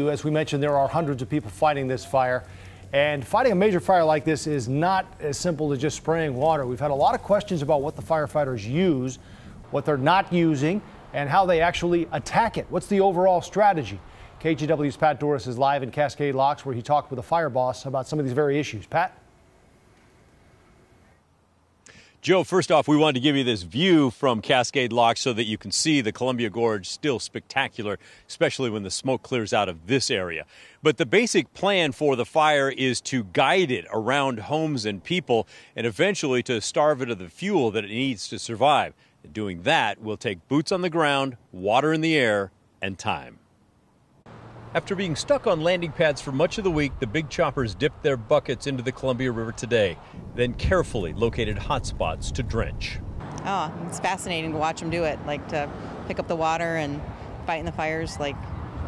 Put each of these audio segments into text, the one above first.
As we mentioned, there are hundreds of people fighting this fire. And fighting a major fire like this is not as simple as just spraying water. We've had a lot of questions about what the firefighters use, what they're not using, and how they actually attack it. What's the overall strategy? KGW's Pat Doris is live in Cascade Locks, where he talked with a fire boss about some of these very issues. Pat? Joe, first off, we wanted to give you this view from Cascade Locks so that you can see the Columbia Gorge still spectacular, especially when the smoke clears out of this area. But the basic plan for the fire is to guide it around homes and people and eventually to starve it of the fuel that it needs to survive. And doing that will take boots on the ground, water in the air, and time. After being stuck on landing pads for much of the week, the big choppers dipped their buckets into the Columbia River today, then carefully located hot spots to drench. Oh, it's fascinating to watch them do it, like to pick up the water and fight in the fires. Like,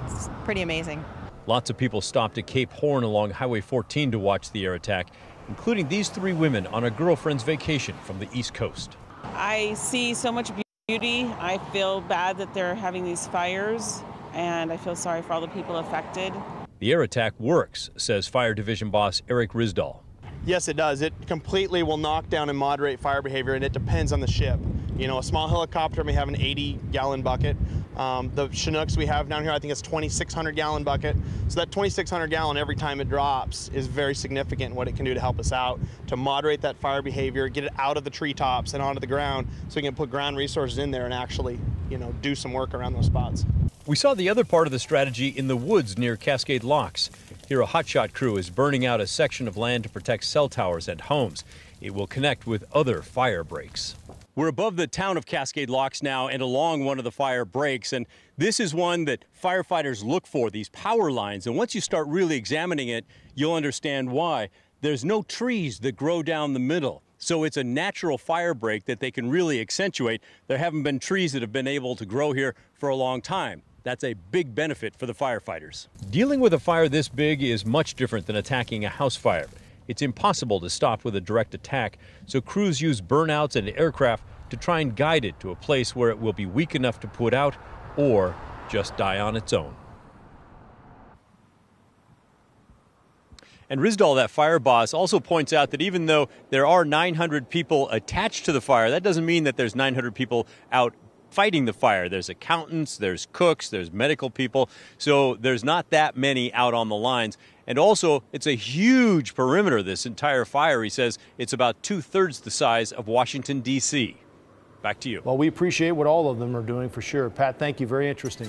it's pretty amazing. Lots of people stopped at Cape Horn along Highway 14 to watch the air attack, including these three women on a girlfriend's vacation from the East Coast. I see so much beauty. I feel bad that they're having these fires, and I feel sorry for all the people affected. The air attack works, says Fire Division boss Eric Risdall. Yes, it does. It completely will knock down and moderate fire behavior, and it depends on the ship. You know, a small helicopter may have an 80-gallon bucket. The Chinooks we have down here, I think it's 2,600-gallon bucket. So that 2,600-gallon every time it drops is very significant in what it can do to help us out, to moderate that fire behavior, get it out of the treetops and onto the ground so we can put ground resources in there and actually, you know, do some work around those spots. We saw the other part of the strategy in the woods near Cascade Locks. Here, a hotshot crew is burning out a section of land to protect cell towers and homes. It will connect with other fire breaks. We're above the town of Cascade Locks now and along one of the fire breaks, and this is one that firefighters look for, these power lines. And once you start really examining it, you'll understand why. There's no trees that grow down the middle, so it's a natural fire break that they can really accentuate. There haven't been trees that have been able to grow here for a long time. That's a big benefit for the firefighters. Dealing with a fire this big is much different than attacking a house fire. It's impossible to stop with a direct attack, so crews use burnouts and aircraft to try and guide it to a place where it will be weak enough to put out or just die on its own. And Risdall, that fire boss, also points out that even though there are 900 people attached to the fire, that doesn't mean that there's 900 people out fighting the fire. There's accountants, there's cooks, there's medical people, so there's not that many out on the lines. And also, it's a huge perimeter, this entire fire. He says it's about 2/3 the size of Washington, D.C. Back to you. Well, we appreciate what all of them are doing for sure. Pat, thank you. Very interesting.